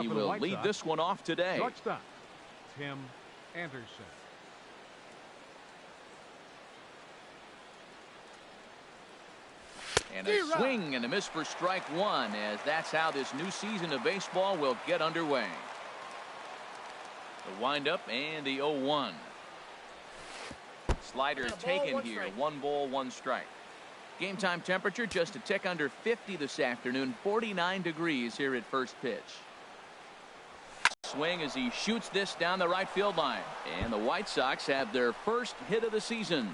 He will lead this one off today. Shortstop, Tim Anderson. And a swing and a miss for strike one, as that's how this new season of baseball will get underway. The windup and the 0-1. Slider taken here. 1 ball, 1 strike. Game time temperature just a tick under 50 this afternoon. 49 degrees here at first pitch. Swing as he shoots this down the right field line. And the White Sox have their first hit of the season.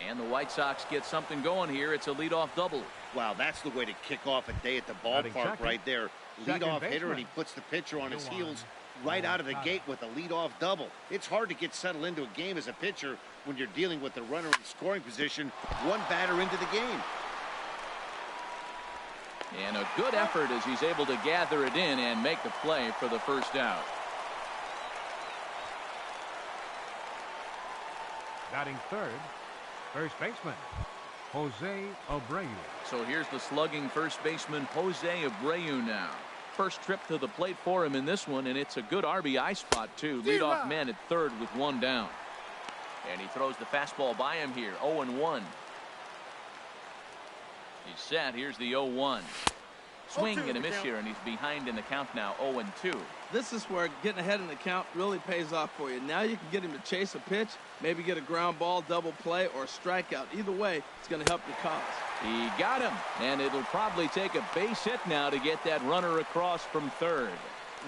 And the White Sox get something going here. It's a leadoff double. Wow, that's the way to kick off a day at the ballpark right there. Leadoff hitter, and he puts the pitcher on his heels right out of the gate with a leadoff double. It's hard to get settled into a game as a pitcher when you're dealing with the runner in scoring position, one batter into the game. And a good effort as he's able to gather it in and make the play for the first out. Batting third, first baseman, Jose Abreu. So here's the slugging first baseman, Jose Abreu now. First trip to the plate for him in this one, and it's a good RBI spot, too. Leadoff man at third with 1 down. And he throws the fastball by him here, 0-1. He's set. Here's the 0-1. Swing and a miss here, and he's behind in the count now, 0-2. This is where getting ahead in the count really pays off for you. Now you can get him to chase a pitch, maybe get a ground ball, double play, or a strikeout. Either way, it's going to help your cause. He got him, and it'll probably take a base hit now to get that runner across from third.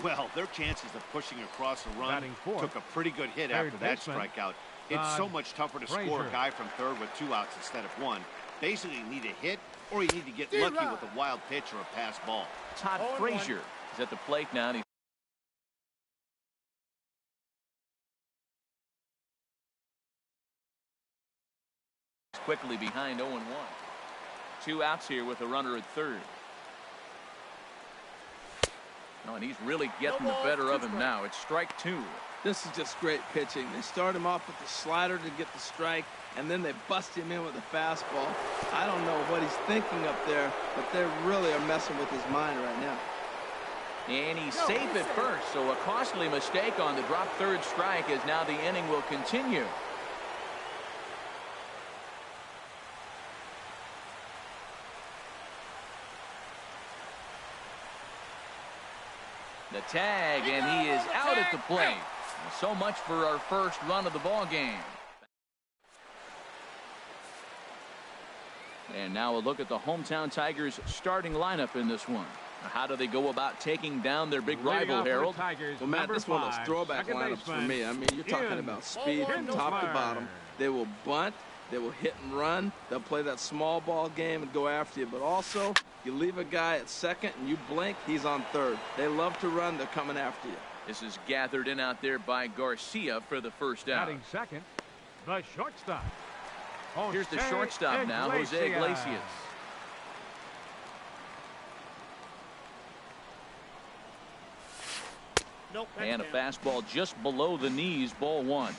Well, their chances of pushing across a run took a pretty good hit after that strikeout. It's so much tougher to score a guy from third with 2 outs instead of 1. Basically, you need a hit, or you need to get lucky with a wild pitch or a pass ball. Todd Frazier is at the plate now, and he's quickly behind 0-1. 2 outs here with a runner at third. Oh, and he's really getting the better of him now. It's strike 2. This is just great pitching. They start him off with the slider to get the strike, and then they bust him in with a fastball. I don't know what he's thinking up there, but they really are messing with his mind right now. And he's safe at first, so a costly mistake on the drop third strike, as now the inning will continue. The tag, and he is out at the plate. So much for our first run of the ball game. And now a look at the hometown Tigers starting lineup in this one. How do they go about taking down their big rival, Harold? Well, Matt, this one is throwback lineups for me. I mean, you're talking about speed from top to bottom. They will bunt. They will hit and run. They'll play that small ball game and go after you. But also, you leave a guy at second and you blink, he's on third. They love to run. They're coming after you. This is gathered in out there by Garcia for the first out. Batting second, the shortstop. Here's the shortstop now, Jose Iglesias. And a fastball just below the knees, ball 1.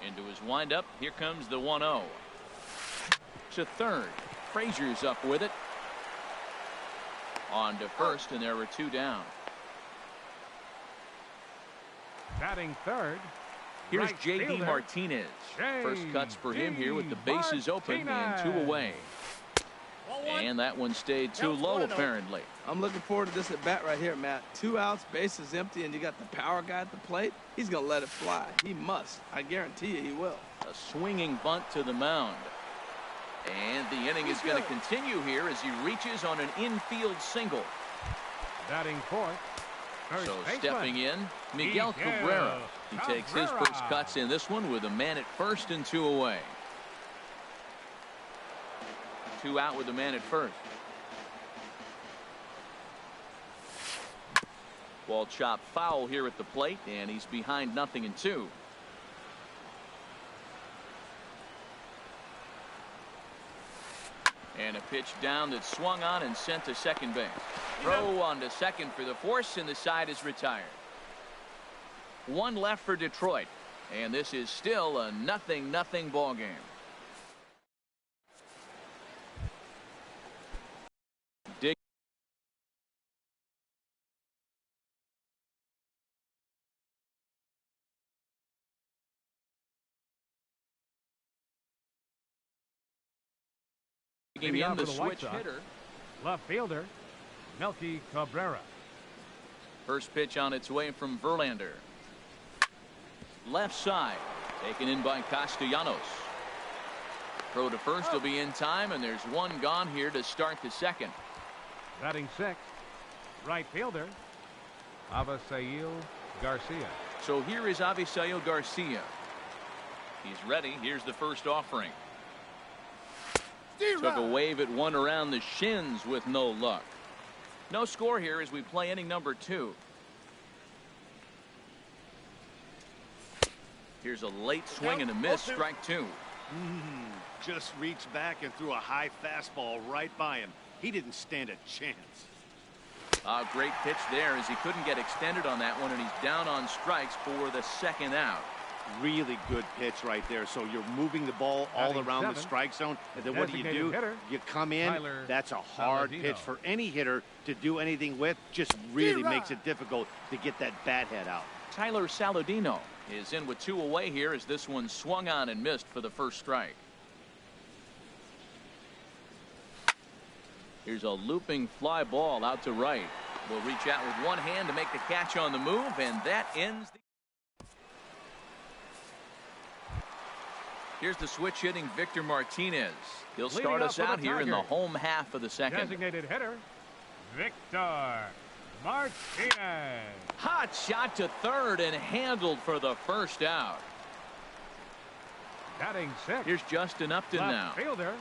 Into his windup, here comes the 1-0. To third, Frazier's up with it. On to first, and there were 2 down. Batting third, here's right J.D. fielder, Martinez. First cuts for him here with the bases open and 2 away. And that one stayed too low, apparently. I'm looking forward to this at bat right here, Matt. 2 outs, bases empty, and you got the power guy at the plate. He's going to let it fly. He must. I guarantee you he will. A swinging bunt to the mound. And the inning is going to continue here as he reaches on an infield single. Batting fourth. So stepping in, Miguel Cabrera. He takes his first cuts in this one with a man at first and 2 away. 2 out with the man at first. Ball chopped foul here at the plate, and he's behind 0-2. And a pitch down that swung on and sent to second base. Throw on to second for the force, and the side is retired. 1 left for Detroit, and this is still a 0-0 ball game. Bringing in the switch hitter. Left fielder, Melky Cabrera. First pitch on its way from Verlander. Left side, taken in by Castellanos. Throw to first will be in time, and there's one gone here to start the second. Batting sixth, right fielder, Avisail Garcia. So here is Avisail Garcia. He's ready. Here's the first offering. Took a wave at one around the shins with no luck. No score here as we play inning number 2. Here's a late swing and a miss. Strike 2. Just reached back and threw a high fastball right by him. He didn't stand a chance. Great pitch there as he couldn't get extended on that one, and he's down on strikes for the second out. Really good pitch right there. So you're moving the ball all around the strike zone, and then what do? You come in. That's a hard pitch for any hitter to do anything with. Just really makes it difficult to get that bat head out. Tyler Saladino is in with 2 away here as this one swung on and missed for the first strike. Here's a looping fly ball out to right. Will reach out with one hand to make the catch on the move, and that ends the... Here's the switch hitting Victor Martinez. He'll start us out here in the home half of the second. Designated hitter, Victor Martinez. Hot shot to third and handled for the first out. Batting sixth. Here's Justin Upton now. Fielder,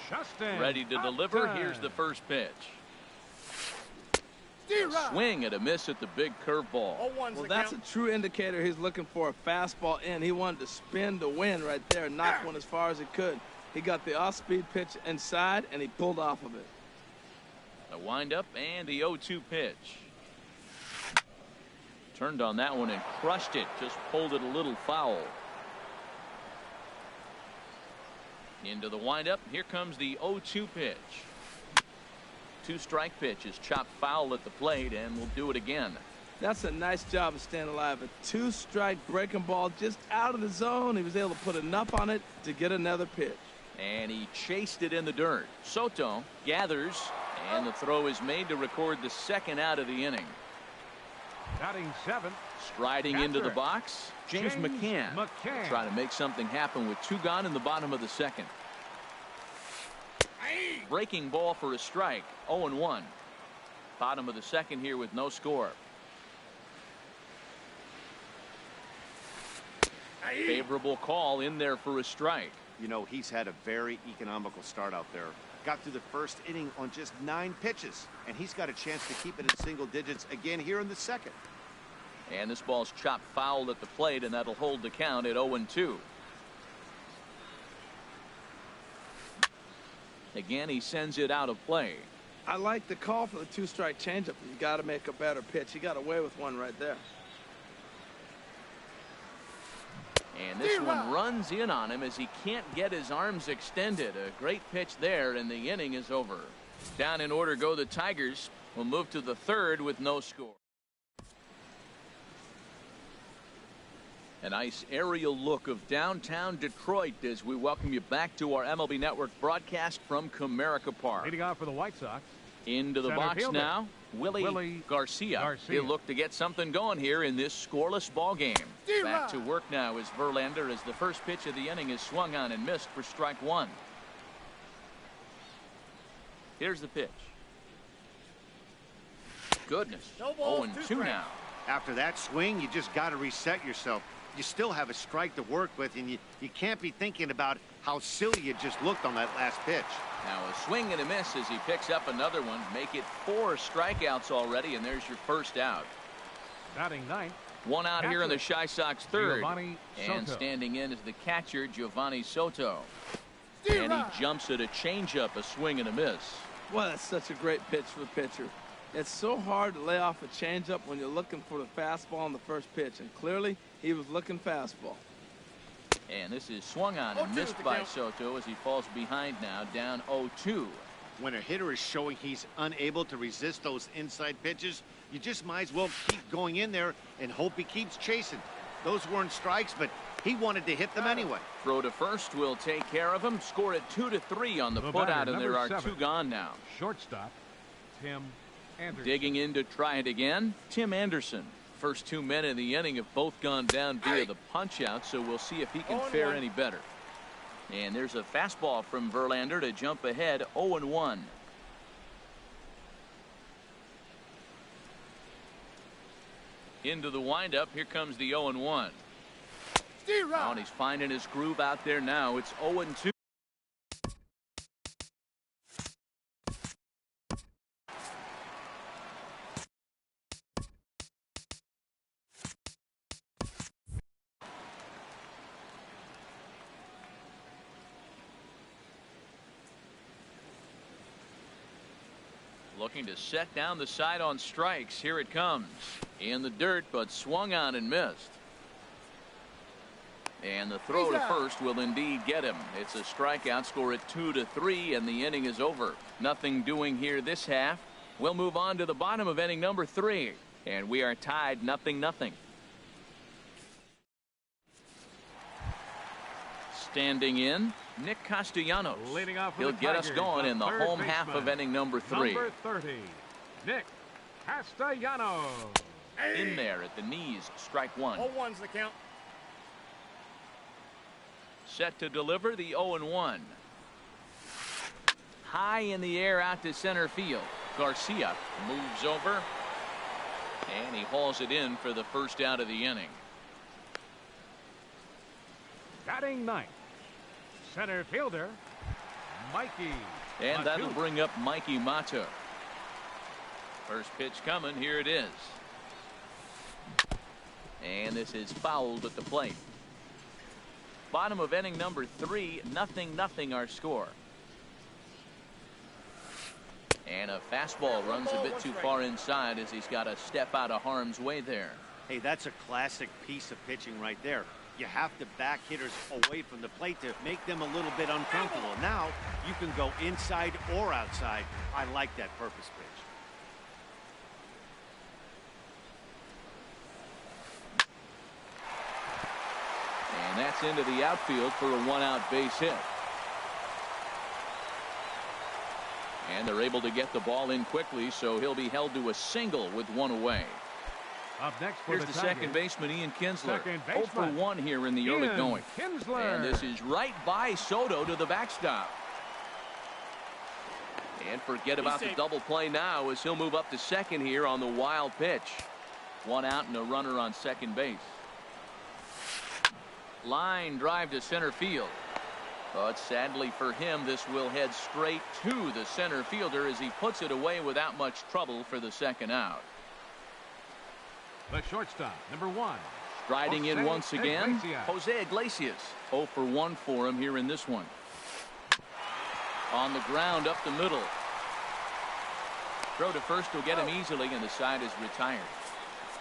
Justin ready to deliver. Here's the first pitch. A swing and a miss at the big curveball. Well, that's a true indicator. He's looking for a fastball in. He wanted to spin to win right there, knock one as far as he could. He got the off-speed pitch inside, and he pulled off of it. A windup and the 0-2 pitch. Turned on that one and crushed it. Just pulled it a little foul. Into the windup. Here comes the 0-2 pitch. 2-strike pitch is chopped foul at the plate, and we'll do it again. That's a nice job of staying alive. A 2-strike breaking ball just out of the zone. He was able to put enough on it to get another pitch. And he chased it in the dirt. Soto gathers, and the throw is made to record the second out of the inning. Batting seventh. Striding into the box, James McCann. Trying to make something happen with 2 gone in the bottom of the second. Breaking ball for a strike. 0-1. Bottom of the second here with no score. Favorable call in there for a strike. You know, he's had a very economical start out there. Got through the first inning on just 9 pitches, and he's got a chance to keep it in single digits again here in the second. And this ball's chopped foul at the plate, and that'll hold the count at 0-2. Again, he sends it out of play. I like the call for the 2-strike changeup. You got to make a better pitch. He got away with one right there. And this one runs in on him as he can't get his arms extended. A great pitch there, and the inning is over. Down in order go the Tigers. We'll move to the third with no score. A nice aerial look of downtown Detroit as we welcome you back to our MLB Network broadcast from Comerica Park. Leading off for the White Sox. Into the box fielder. Now, Willie Garcia. He'll look to get something going here in this scoreless ball game. Back to work now is Verlander as the first pitch of the inning is swung on and missed for strike 1. Here's the pitch. Goodness. 0-2 now. After that swing, you just got to reset yourself. You still have a strike to work with, and you can't be thinking about how silly you just looked on that last pitch. Now a swing and a miss as he picks up another one. Make it 4 strikeouts already, and there's your first out. Batting ninth. One out here in the Chi Sox third. And standing in is the catcher, Giovanni Soto. And he jumps at a changeup, a swing and a miss. Well, that's such a great pitch for the pitcher. It's so hard to lay off a changeup when you're looking for the fastball on the first pitch, and clearly he was looking fastball. And this is swung on and missed by Soto as he falls behind now, down 0-2. When a hitter is showing he's unable to resist those inside pitches, you just might as well keep going in there and hope he keeps chasing. Those weren't strikes, but he wanted to hit them anyway. Throw to first will take care of him. Score it 2-3 on the putout, and there are 2 gone now. Shortstop, Tim Anderson. Digging in to try it again, Tim Anderson. First 2 men in the inning have both gone down via the punch-out, so we'll see if he can fare any better. And there's a fastball from Verlander to jump ahead 0-1. Into the windup, here comes the 0-1. Oh, and he's finding his groove out there now. It's 0-2. Looking to set down the side on strikes. Here it comes. In the dirt, but swung on and missed. And the throw to first will indeed get him. It's a strikeout. Score at 2-3, and the inning is over. Nothing doing here this half. We'll move on to the bottom of inning number 3. And we are tied 0-0. Standing in, Nick Castellanos. Leading off He'll get us going in the home half of inning number 3. Number 30, Nick Castellanos. In there at the knees, strike 1. 0-1's the count. Set to deliver the 0-1. High in the air out to center field. Garcia moves over, and he hauls it in for the first out of the inning. Batting 9th, center fielder, Mikey. And that'll bring up Mikey Mata. First pitch coming. Here it is. And this is fouled at the plate. Bottom of inning number 3, 0-0 our score. And a fastball runs a bit too far inside as he's got to step out of harm's way there. Hey, that's a classic piece of pitching right there. You have to back hitters away from the plate to make them a little bit uncomfortable. Now you can go inside or outside. I like that purpose pitch. And that's into the outfield for a 1-out base hit. And they're able to get the ball in quickly, so he'll be held to a single with 1 away. Up next for Here's the second baseman, Ian Kinsler. 0 for 1 here in the early going. Kinsler. And this is right by Soto to the backstop. And forget about the double play now as he'll move up to second here on the wild pitch. 1 out and a runner on second base. Line drive to center field. But sadly for him, this will head straight to the center fielder as he puts it away without much trouble for the second out. The shortstop, number 1. Striding in once again, Jose Iglesias. 0 for 1 for him here in this one. On the ground up the middle. Throw to first will get him easily, and the side is retired.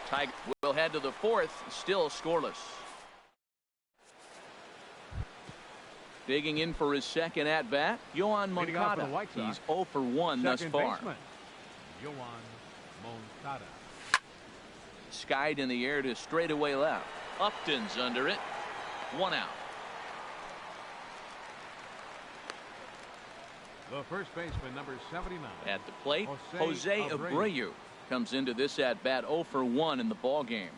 Tiger will head to the 4th, still scoreless. Digging in for his second at bat, Yoan Moncada. He's 0 for 1 thus far. Yoan Moncada. Skied in the air to straightaway left. Upton's under it. 1 out. The first baseman, number 79. At the plate, Jose Abreu comes into this at bat 0 for 1 in the ball game.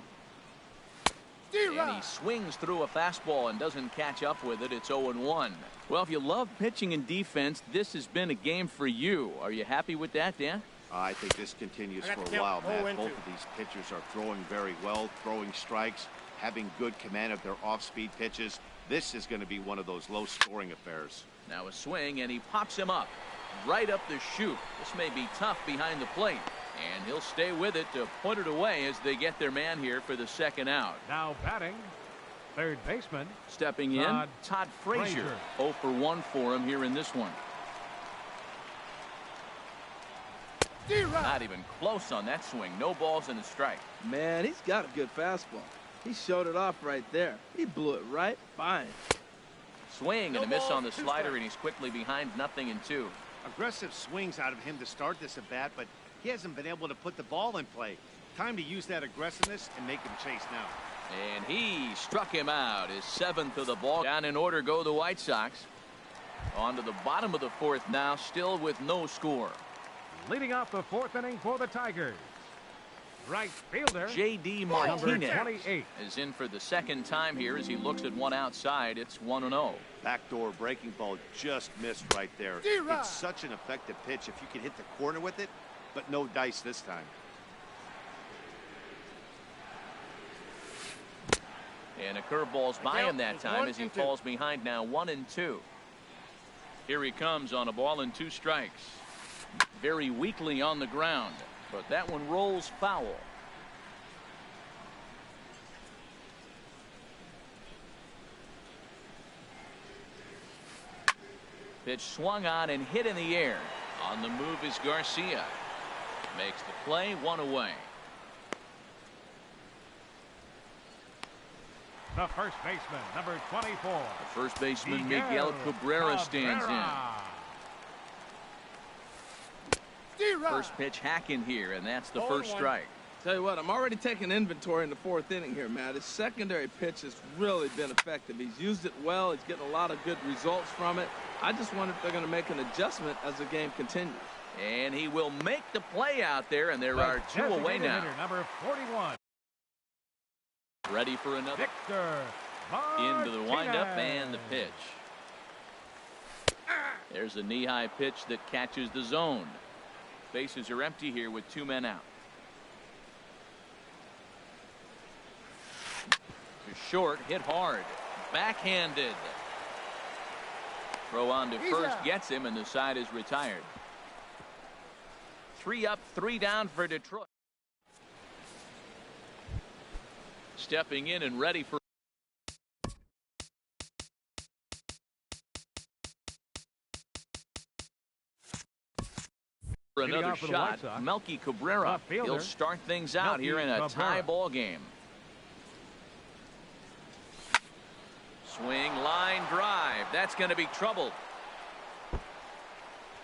And he swings through a fastball and doesn't catch up with it. It's 0-1. Well, if you love pitching and defense, this has been a game for you. Are you happy with that, Dan? I think this continues for a while, Matt. Both of these pitchers are throwing very well, throwing strikes, having good command of their off-speed pitches. This is going to be one of those low-scoring affairs. Now a swing, and he pops him up right up the chute. This may be tough behind the plate, and he'll stay with it to put it away as they get their man here for the second out. Now batting, third baseman. Stepping in, Todd Frazier. 0 for 1 for him here in this one. Not even close on that swing. No balls and a strike. Man, he's got a good fastball. He showed it off right there. He blew it right by him. Swing and a miss on the slider, and he's quickly behind 0-2. Aggressive swings out of him to start this at bat, but he hasn't been able to put the ball in play. Time to use that aggressiveness and make him chase now. And he struck him out. His 7th of the ball. Down in order go the White Sox. On to the bottom of the 4th now, still with no score. Leading off the 4th inning for the Tigers, right fielder J.D. Martinez 28 is in for the 2nd time here as he looks at one outside. It's 1-0. Backdoor breaking ball just missed right there. It's such an effective pitch if you can hit the corner with it, but no dice this time. And a curveball's by him that time as he falls behind now 1-2. Here he comes on a ball and 2 strikes. Very weakly on the ground, but that one rolls foul. Pitch swung on and hit in the air. On the move is Garcia. Makes the play, 1 away. The first baseman, number 24. The first baseman, Miguel Cabrera, stands in. First pitch hacking here, and that's the first strike. Tell you what, I'm already taking inventory in the 4th inning here, Matt. His secondary pitch has really been effective. He's used it well. He's getting a lot of good results from it. I just wonder if they're going to make an adjustment as the game continues. And he will make the play out there, and there are 2 away now. Number 41. Ready for another. Victor Martinez. Into the windup and the pitch. There's a knee-high pitch that catches the zone. Bases are empty here with 2 men out. To short, hit hard. Backhanded. Throw on to first, gets him, and the side is retired. 3 up, 3 down for Detroit. Stepping in and ready for another shot. Melky Cabrera. He'll start things out here in a tie ball game. Swing, line drive. That's going to be trouble.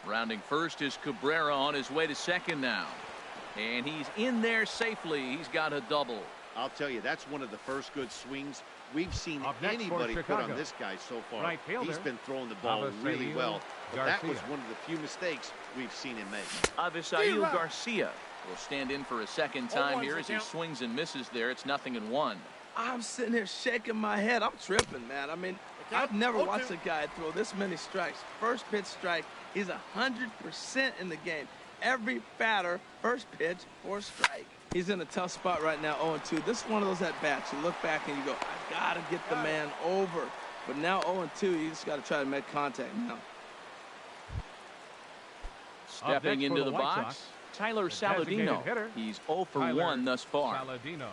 Rounding first is Cabrera on his way to second now. And he's in there safely. He's got a double. I'll tell you, that's one of the first good swings we've seen anybody put on this guy so far. Right fielder, he's been throwing the ball really well. But that was one of the few mistakes we've seen him make. Avisail Garcia will stand in for a 2nd time here as he swings and misses there. It's 0-1. I'm sitting here shaking my head. I'm tripping, man. I mean, I've never watched a guy throw this many strikes. First pitch strike, he's 100% in the game. Every batter, first pitch or strike. He's in a tough spot right now, 0-2. This is one of those at-bats. You look back and you go, I got to get the man over. But now 0-2, you just got to try to make contact now. Stepping into the box, Tyler Saladino. He's 0 for 1 thus far. Saladino.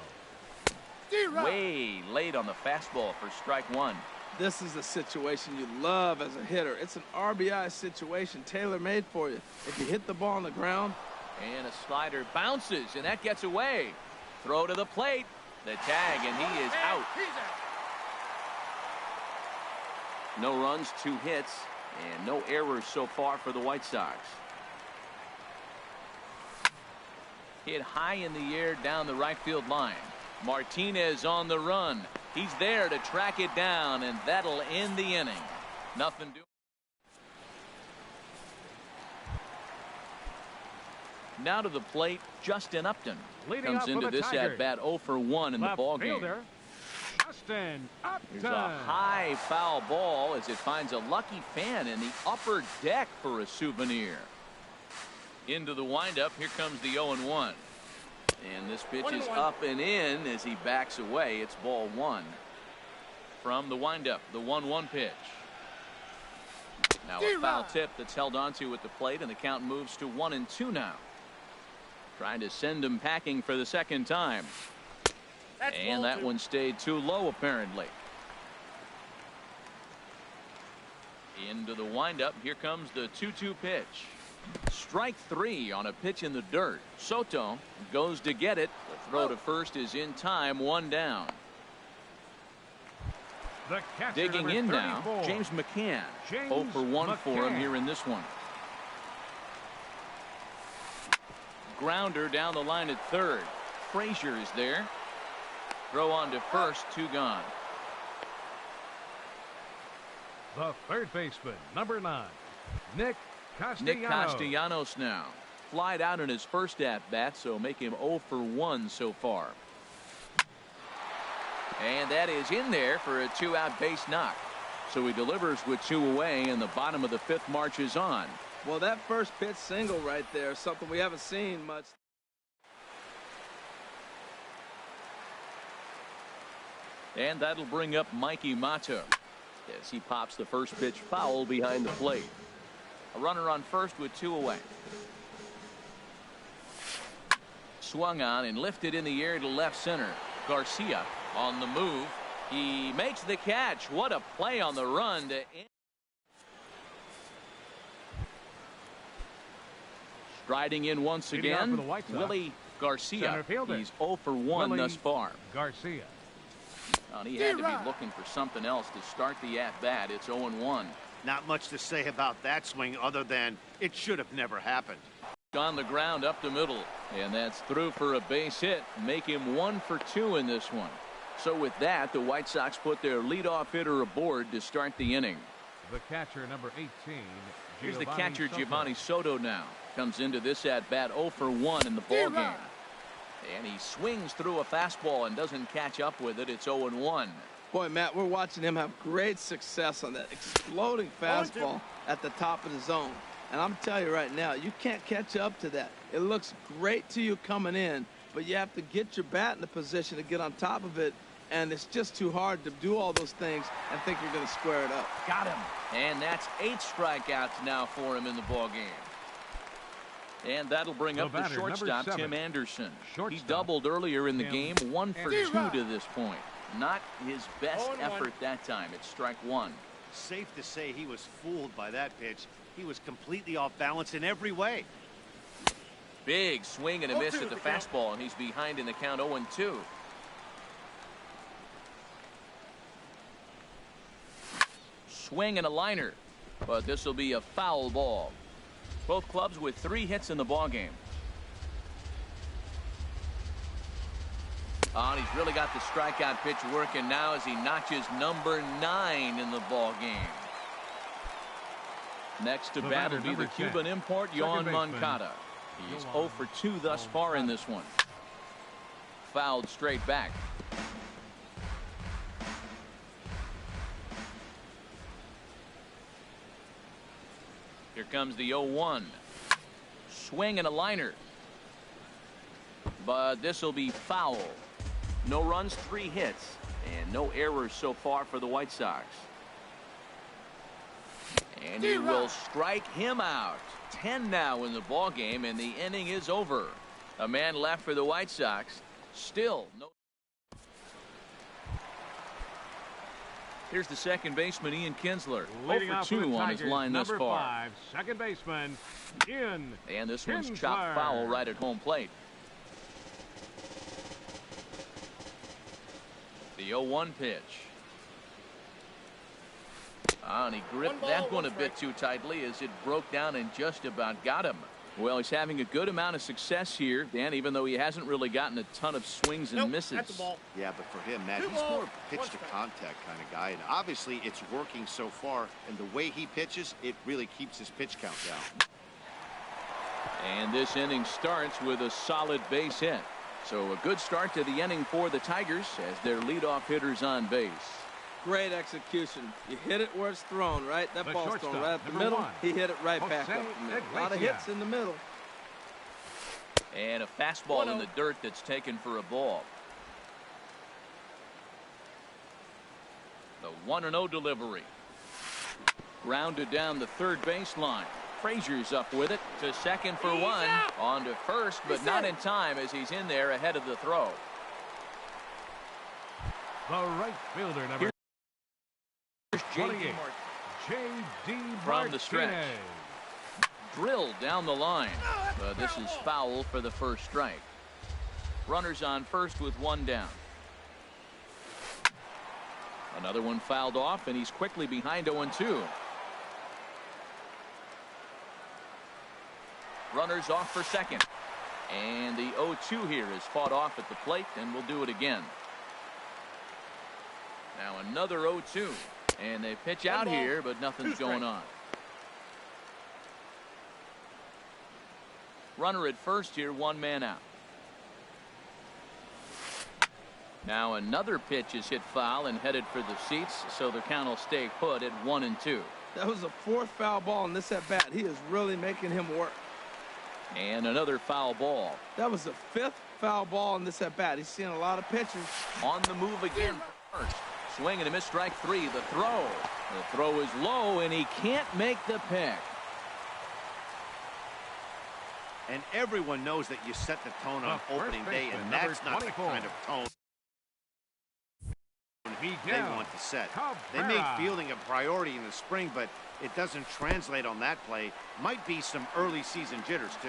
Way late on the fastball for strike 1. This is a situation you love as a hitter. It's an RBI situation tailor-made for you. If you hit the ball on the ground. And a slider bounces, and that gets away. Throw to the plate. The tag, and he is out. No runs, 2 hits, and no errors so far for the White Sox. Hit high in the air down the right field line. Martinez on the run. He's there to track it down, and that'll end the inning. Nothing doing. Now to the plate, Justin Upton comes into this at-bat 0 for 1 in the ballgame. Justin Upton. Here's a high foul ball as it finds a lucky fan in the upper deck for a souvenir. Into the windup, here comes the 0-1. And this pitch is up and in as he backs away. It's ball 1. From the windup, the 1-1 pitch. Now a foul tip that's held onto at the plate, and the count moves to 1-2 now. Trying to send him packing for the 2nd time. And that one stayed too low, apparently. Into the windup. Here comes the 2-2 pitch. Strike 3 on a pitch in the dirt. Soto goes to get it. The throw to first is in time. 1 down. Digging in now, James McCann. 0 for 1 for him here in this one. Grounder down the line at third. Frazier is there. Throw on to first, 2 gone. The third baseman, number 9, Nick Castellanos. Nick Castellanos now. Flied out in his first at-bat, so make him 0 for 1 so far. And that is in there for a 2-out base knock. So he delivers with 2 away, and the bottom of the 5th marches on. Well, that first pitch single right there is something we haven't seen much. And that'll bring up Mikey Mata as he pops the first pitch foul behind the plate. A runner on first with 2 away. Swung on and lifted in the air to left center. Garcia on the move. He makes the catch. What a play on the run to end. Striding in once again, Willie Garcia. He's 0 for 1 thus far. Garcia. He had to be looking for something else to start the at-bat. It's 0-1. Not much to say about that swing other than it should have never happened. On the ground up the middle, and that's through for a base hit. Make him 1 for 2 in this one. So with that, the White Sox put their leadoff hitter aboard to start the inning. The catcher, number 18. Here's the catcher, Giovanni Soto now. Comes into this at-bat 0 for 1 in the ballgame. And he swings through a fastball and doesn't catch up with it. It's 0-1. Boy, Matt, we're watching him have great success on that exploding fastball at the top of the zone. And I'm telling you right now, you can't catch up to that. It looks great to you coming in, but you have to get your bat in a position to get on top of it. And it's just too hard to do all those things and think you're going to square it up. Got him. And that's 8 strikeouts now for him in the ballgame. And that'll bring up the shortstop, Tim Anderson. He doubled earlier in the game, 1 for 2 to this point. Not his best effort that time. It's strike 1. Safe to say he was fooled by that pitch. He was completely off balance in every way. Big swing and a miss at the fastball, and he's behind in the count 0-2. Swing and a liner, but this will be a foul ball. Both clubs with 3 hits in the ballgame. Oh, and he's really got the strikeout pitch working now as he notches number 9 in the ballgame. Next to bat will be the Cuban import, Yoan Moncada. He's 0 for 2 thus far in this one. Fouled straight back. Here comes the 0-1. Swing and a liner. But this will be foul. No runs, 3 hits, and no errors so far for the White Sox. And he will strike him out. 10 now in the ballgame, and the inning is over. A man left for the White Sox. Still no. Here's the second baseman, Ian Kinsler. 0 for 2 on his line thus far. 5, second baseman, Ian And this one's chopped foul right at home plate. The 0-1 pitch. And he gripped that one a bit too tightly as it broke down and just about got him. Well, he's having a good amount of success here, Dan, even though he hasn't really gotten a ton of swings and misses. That's the ball. Yeah, but for him, Matt, he's more a pitch-to-contact kind of guy, and obviously it's working so far, and the way he pitches, it really keeps his pitch count down. And this inning starts with a solid base hit. So a good start to the inning for the Tigers as their leadoff hitter's on base. Great execution. You hit it where it's thrown, right? That ball's thrown right up the middle. He hit it right back up the middle. A lot of hits in the middle. And a fastball in the dirt that's taken for a ball. The 1-0 delivery. Grounded down the third baseline. Frazier's up with it to second for 1. On to first, but not in time as he's in there ahead of the throw. The right fielder, number 28, J.D. From the stretch. Drilled down the line. This is foul for the first strike. Runners on first with 1 down. Another one fouled off, and he's quickly behind 0-2. Runners off for second. And the 0-2 here is fought off at the plate, and we'll do it again. Now another 0-2. And they pitch out here, but nothing's going on. Runner at first here, one man out. Now another pitch is hit foul and headed for the seats, so the count will stay put at 1-2. That was the fourth foul ball in this at bat. He is really making him work. And another foul ball. That was the fifth foul ball in this at bat. He's seeing a lot of pitches. On the move again first. Swing and a miss, strike three. The throw. The throw is low, and he can't make the pick. And everyone knows that you set the tone on opening day, and that's not the kind of tone they want to set. They make fielding a priority in the spring, but it doesn't translate on that play. Might be some early season jitters, too.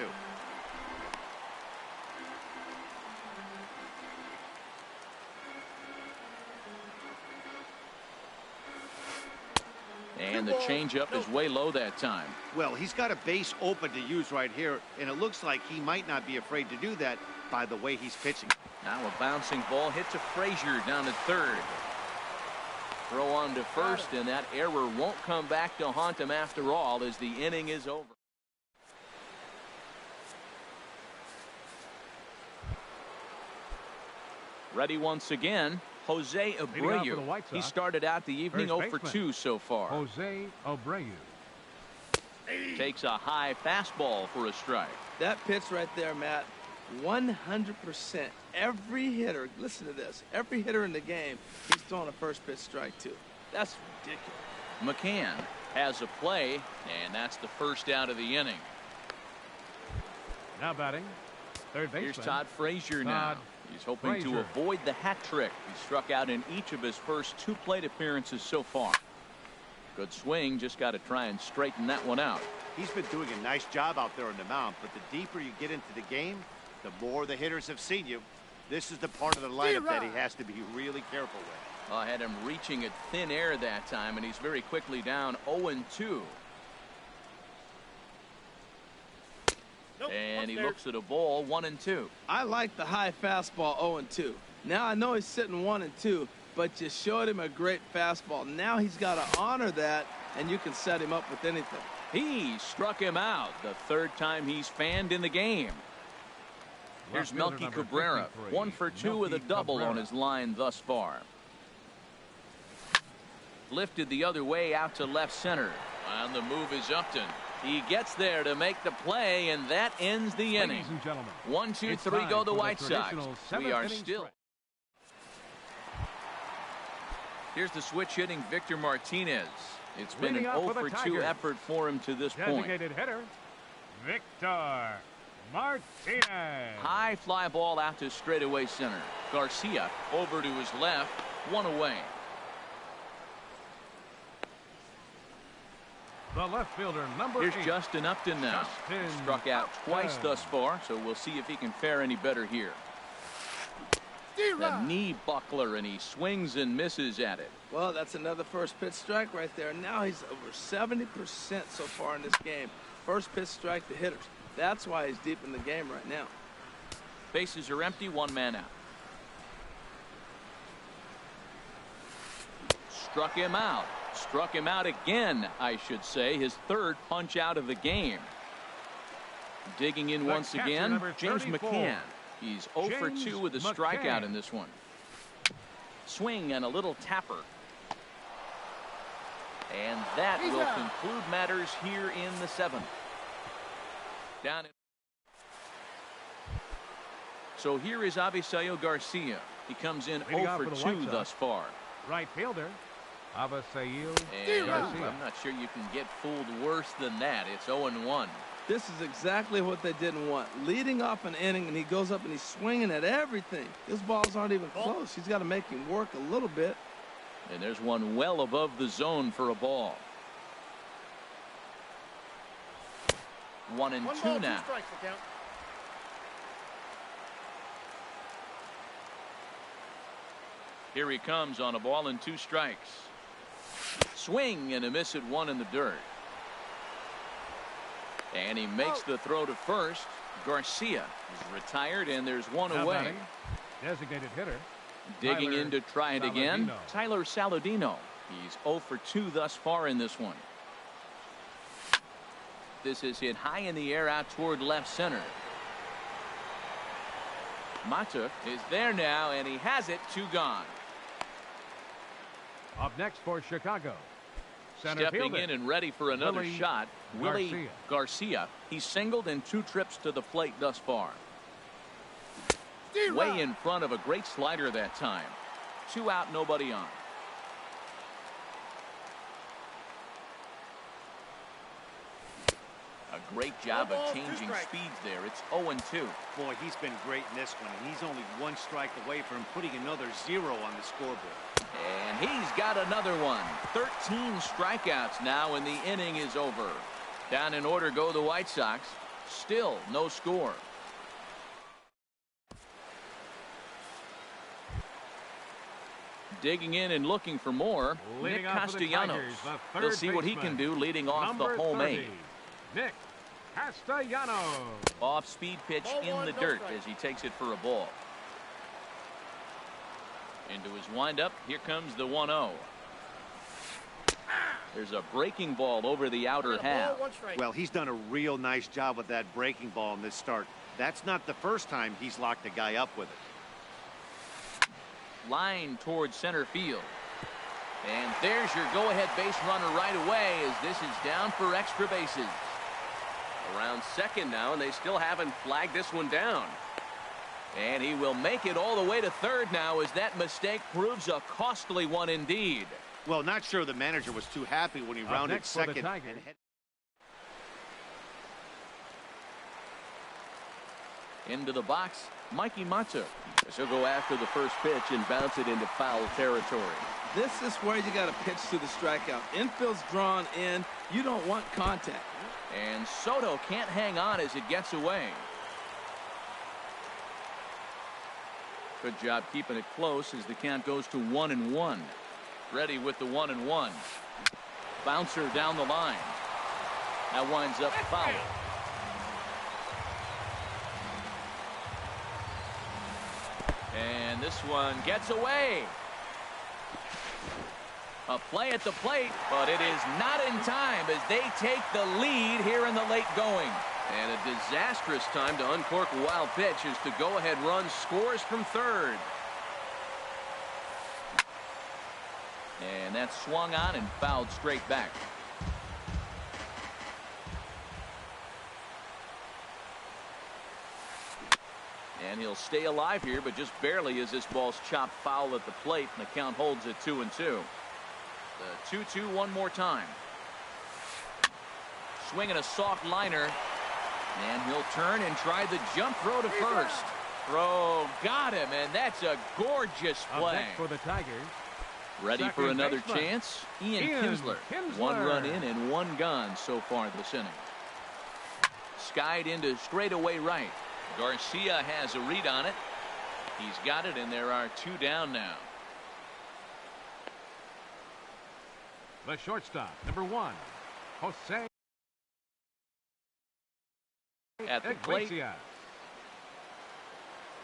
And the changeup is way low that time. Well, he's got a base open to use right here, and it looks like he might not be afraid to do that by the way he's pitching. Now a bouncing ball hit to Frazier down at third. Throw on to first, and that error won't come back to haunt him after all as the inning is over. Ready once again, Jose Abreu. He started out the evening 0 for 2 so far. Jose Abreu takes a high fastball for a strike. That pitch right there, Matt, 100%. Every hitter, listen to this, every hitter in the game, he's throwing a first pitch strike to. That's ridiculous. McCann has a play, and that's the first out of the inning. Now batting, third baseman. Here's Todd Frazier now. He's hoping to avoid the hat trick. He struck out in each of his first 2 plate appearances so far. Good swing, just got to try and straighten that one out. He's been doing a nice job out there on the mound, but the deeper you get into the game, the more the hitters have seen you. This is the part of the lineup that he has to be really careful with. I had him reaching at thin air that time, and he's very quickly down 0-2. And he looks at a ball 1-2. I like the high fastball 0-2. Now I know he's sitting 1-2, but you showed him a great fastball. Now he's got to honor that, and you can set him up with anything. He struck him out the third time he's fanned in the game. Here's Melky Cabrera, 1 for 2 with a double on his line thus far. Lifted the other way out to left center. On the move is Upton. He gets there to make the play, and that ends the inning. 1, 2, 3 go the White Sox. We are still. Here's the switch hitting Victor Martinez. It's been an 0 for 2 effort for him to this point. Designated hitter, Victor Martinez. High fly ball out to straightaway center. Garcia over to his left, 1 away. The left fielder, number 8. Here's Justin Upton now. Struck out twice thus far, so we'll see if he can fare any better here. A knee buckler, and he swings and misses at it. Well, that's another first pitch strike right there. Now he's over 70% so far in this game. First pitch strike to hitters. That's why he's deep in the game right now. Bases are empty, 1 man out. Struck him out. Struck him out again, I should say. His 3rd punch out of the game. Digging in once again, James McCann. He's 0 for 2 with a strikeout in this one. Swing and a little tapper. And that will conclude matters here in the 7th. Down in. So here is Avisaíl Garcia. He comes in 0 for 2 thus far. Right fielder, Avisaíl Garcia. I'm not sure you can get fooled worse than that. It's 0-1. This is exactly what they didn't want. Leading off an inning, and he goes up and he's swinging at everything. His balls aren't even close. He's got to make him work a little bit. And there's one well above the zone for a ball. 1-2 now. Here he comes on a ball and 2 strikes. Swing and a miss at 1 in the dirt. And he makes the throw to first. Garcia is retired, and there's 1 away. Designated hitter, Digging in to try it again, Tyler Saladino. He's 0 for 2 thus far in this one. This is hit high in the air out toward left center. Mata is there now, and he has it. 2 gone. Up next for Chicago. Center Stepping fielder in and ready for another shot, Willie Garcia. He's singled in 2 trips to the plate thus far. Way in front of a great slider that time. 2 out, nobody on. A great job of changing speeds there. It's 0-2. Boy, he's been great in this one, and he's only 1 strike away from putting another 0 on the scoreboard. And he's got another one. 13 strikeouts now, and the inning is over. Down in order go the White Sox. Still no score. Digging in and looking for more, Nick Castellanos. We'll see what he can do leading off the home 8. Nick Castellanos. Off-speed pitch in the dirt as he takes it for a ball. Into his windup, here comes the 1-0. There's a breaking ball over the outer half. Well, he's done a real nice job with that breaking ball in this start. That's not the first time he's locked a guy up with it. Line towards center field. And there's your go-ahead base runner right away as this is down for extra bases. Around second now, and they still haven't flagged this one down. And he will make it all the way to third now as that mistake proves a costly one indeed. Well, not sure the manager was too happy when he rounded second. Into the box, Mikey Mata. He'll go after the first pitch and bounce it into foul territory. This is where you got to pitch to the strikeout. Infield's drawn in. You don't want contact. And Soto can't hang on as it gets away. Good job keeping it close as the count goes to 1-1. Ready with the 1-1. Bouncer down the line. That winds up foul. And this one gets away. A play at the plate, but it is not in time as they take the lead here in the late going. And a disastrous time to uncork a wild pitch as the go-ahead run scores from third. And that's swung on and fouled straight back. And he'll stay alive here, but just barely as this ball's chopped foul at the plate, and the count holds at 2-2. The 2-2 one more time. Swinging a soft liner. And he'll turn and try the jump throw to first. Throw got him, and that's a gorgeous play. Up next for the Tigers. Ready for another chance? Ian Kinsler. 1 run in and 1 gone so far this inning. Skied into straightaway right. Garcia has a read on it. He's got it, and there are 2 down now. The shortstop, number 1, Jose at the plate.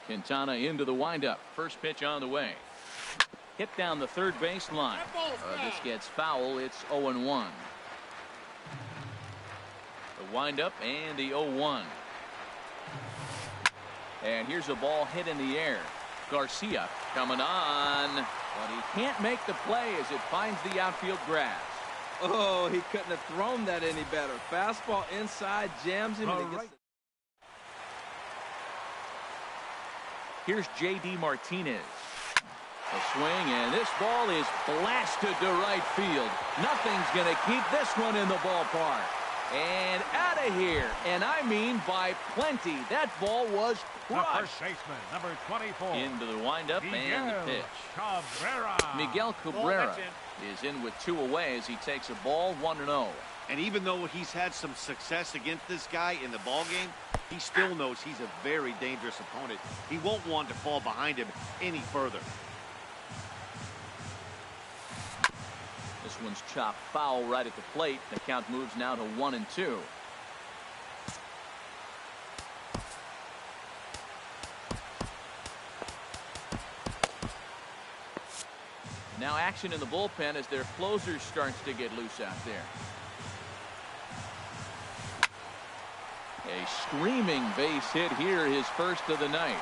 Quintana into the windup. First pitch on the way. Hit down the third base line. This gets foul. It's 0-1. The windup and the 0-1. And here's a ball hit in the air. Garcia coming on, but he can't make the play as it finds the outfield grass. Oh, he couldn't have thrown that any better. Fastball inside, jams him. Here's J.D. Martinez. A swing, and this ball is blasted to right field. Nothing's going to keep this one in the ballpark. And out of here, and I mean by plenty. That ball was crushed. The first baseman, number 24. Into the windup and the pitch. Cabrera. Miguel Cabrera is in with 2 away as he takes a ball 1-0. And even though he's had some success against this guy in the ball game, he still knows he's a very dangerous opponent. He won't want to fall behind him any further. This one's chopped foul right at the plate. The count moves now to 1-2. Now action in the bullpen as their closer starts to get loose out there. A screaming base hit here, his first of the night.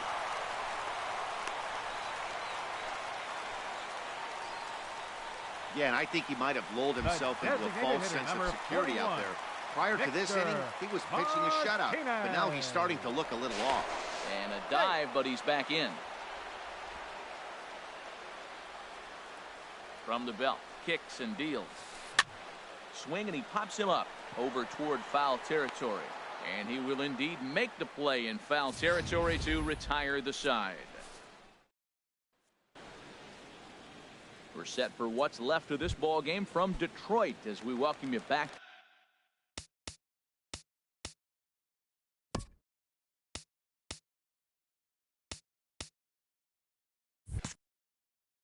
Yeah, and I think he might have lulled himself into a false sense of security out there. Prior to this inning, he was pitching a shutout, but now he's starting to look a little off. And a dive, but he's back in. From the belt, kicks and deals. Swing, and he pops him up over toward foul territory. And he will indeed make the play in foul territory to retire the side. We're set for what's left of this ball game from Detroit as we welcome you back.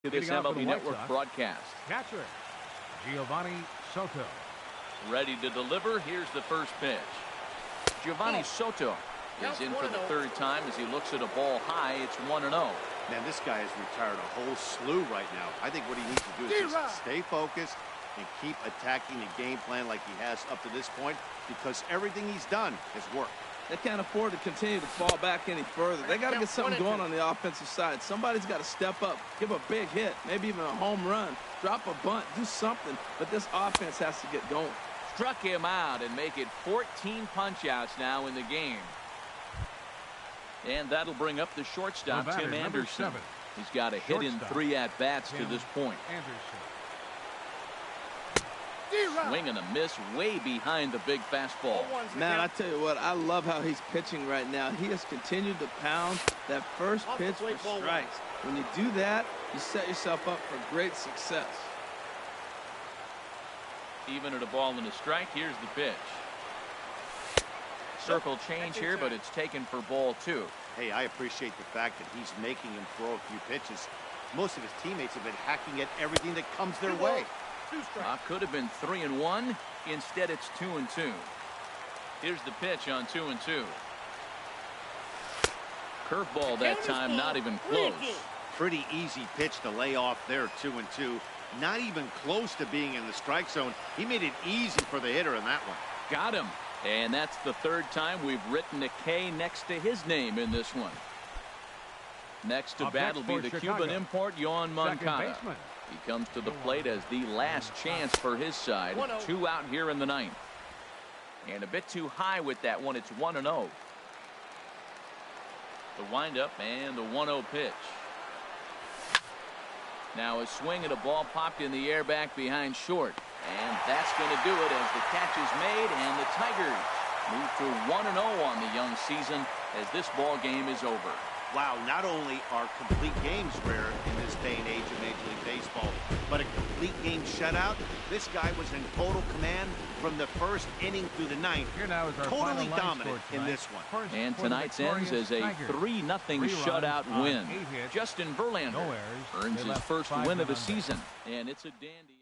To this MLB Network broadcast. Catcher, Giovanni Soto. Ready to deliver. Here's the first pitch. Giovanni Soto is in for the third time as he looks at a ball high. It's 1-0. Man, this guy has retired a whole slew right now. I think what he needs to do is just stay focused and keep attacking the game plan like he has up to this point, because everything he's done has worked. They can't afford to continue to fall back any further. They got to get something going on the offensive side. Somebody's got to step up, give a big hit, maybe even a home run, drop a bunt, do something. But this offense has to get going. Struck him out and make it 14 punch-outs now in the game. And that'll bring up the shortstop, Tim Anderson. He's got a hit in 3 at-bats to this point. Swing and a miss way behind the big fastball. Man, I tell you what, I love how he's pitching right now. He has continued to pound that first pitch for strikes. When you do that, you set yourself up for great success. Even at a ball and a strike, here's the pitch. Circle change here, but it's taken for ball 2. Hey, I appreciate the fact that he's making him throw a few pitches. Most of his teammates have been hacking at everything that comes their way. Could have been 3-1. Instead, it's 2-2. Here's the pitch on 2-2. Curveball that time, not even close. Pretty easy pitch to lay off there, 2-2. Not even close to being in the strike zone. He made it easy for the hitter in that one. Got him. And that's the third time we've written a K next to his name in this one. Next to bat will be the Cuban import, Yoan Moncada. He comes to the plate as the last chance for his side. 2 out here in the 9th. And a bit too high with that one. It's 1-0. The windup and the 1-0 pitch. Now a swing and a ball popped in the air back behind short. And that's going to do it as the catch is made, and the Tigers move to 1-0 on the young season as this ball game is over. Wow, not only are complete games rare in this day and age of Major League Baseball, but a complete game shutout. This guy was in total command from the first inning through the 9th. Here now is our totally dominant in this one. And tonight's ends as a 3-0 shutout win. Justin Verlander earns his first win of the season, and it's a dandy.